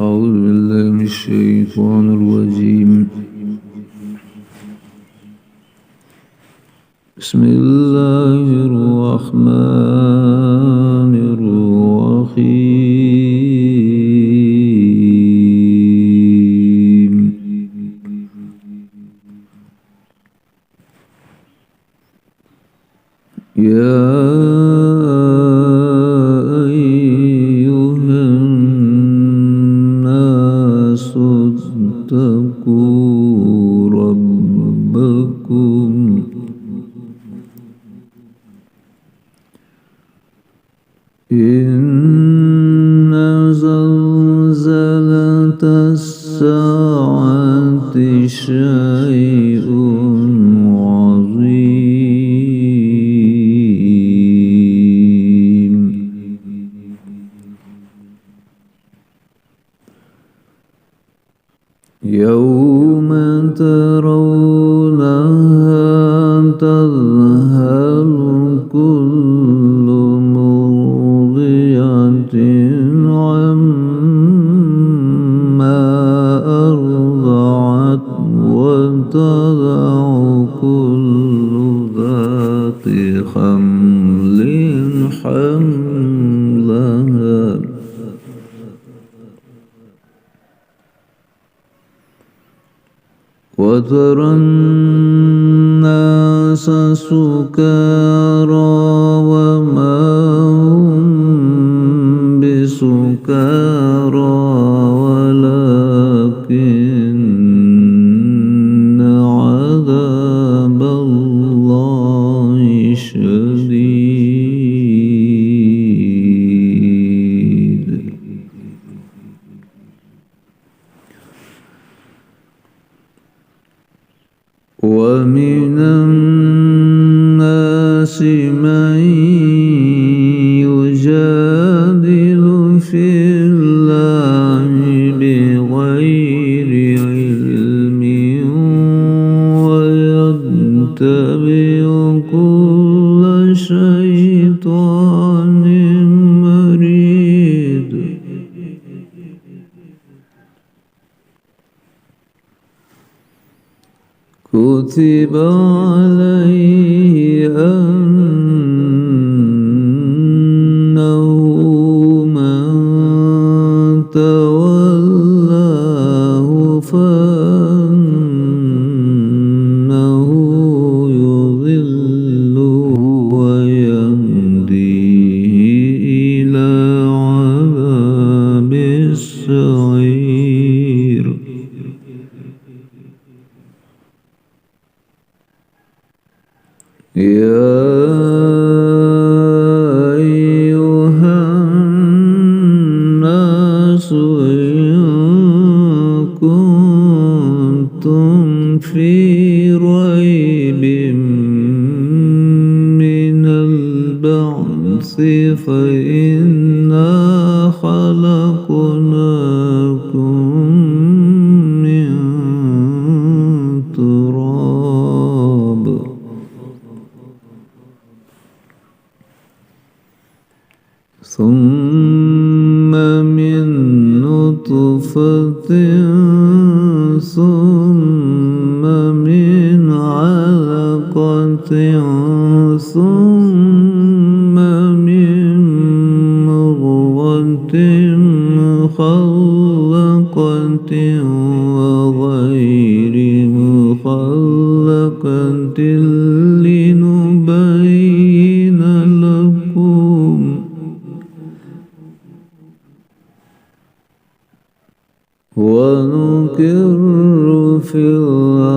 أعوذ بالله من الشيطان الرجيم. بسم الله الرحمن الرحيم. يا أيها الناس اتقوا ربكم إن زلزلة الساعة شيء عظيم. يوم ترونها تذهل كل مرضعة عما أرضعت وتضع كل ذات حمل حملها وترى الناس سكارى وما هم بسكارى ولكن عذاب الله شديد. ومن الناس من يجادل في الله بغير علم ويتبع كل شيطان مريد. كتب عليه أنه من تولاه فأنه يضله ويهديه إلى عذاب السعير. يا أيها الناس إن كنتم في ريب من البعث فإنا خلقناكم من تراب ثم من نطفة ثم من علقة ثم من مضغة مخلقة وغير مخلقة لنبين لكم ونقر في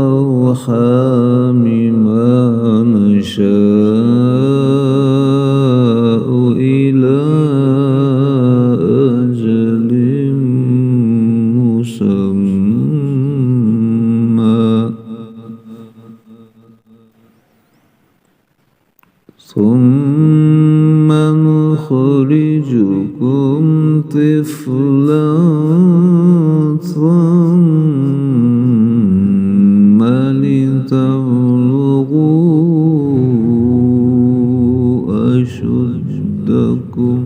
الأرحام ما نشاء إلى أجل مسمى ثم نخرجكم طفلا ثم لتبلغوا أشدكم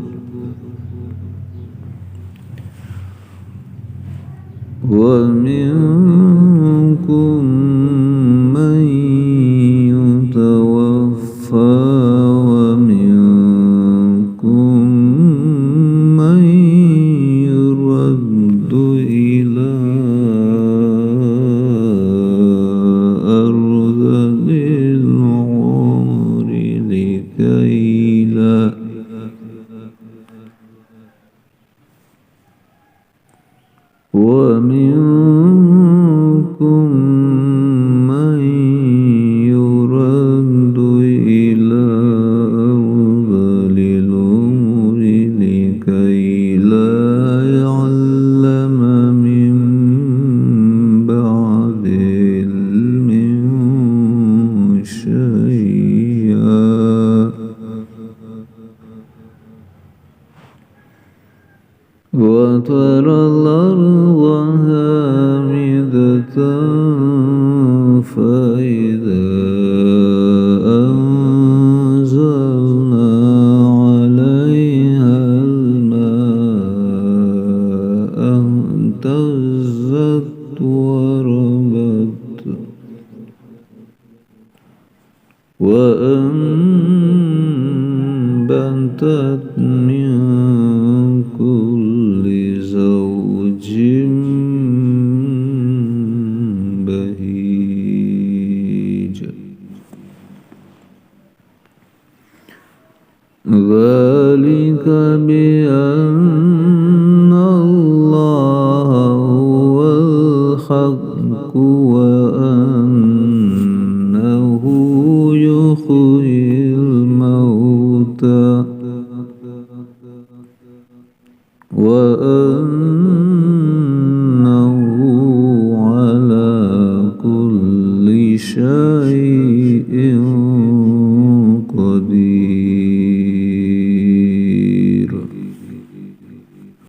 ومنكم من يتوفى ومنكم من يرد إلى أرذل العمر ومنكم من يرد إلى أرذل العمر لكي لا يعلم من بعد علم شيئا وترى الأرض هامدة فإذا أنزلنا عليها الماء اهتزت وربت وأنبتت من كل زوج بهيج ذلك بأن الله هو الحق وأنه يحيي الموتى وأنه على كل شيء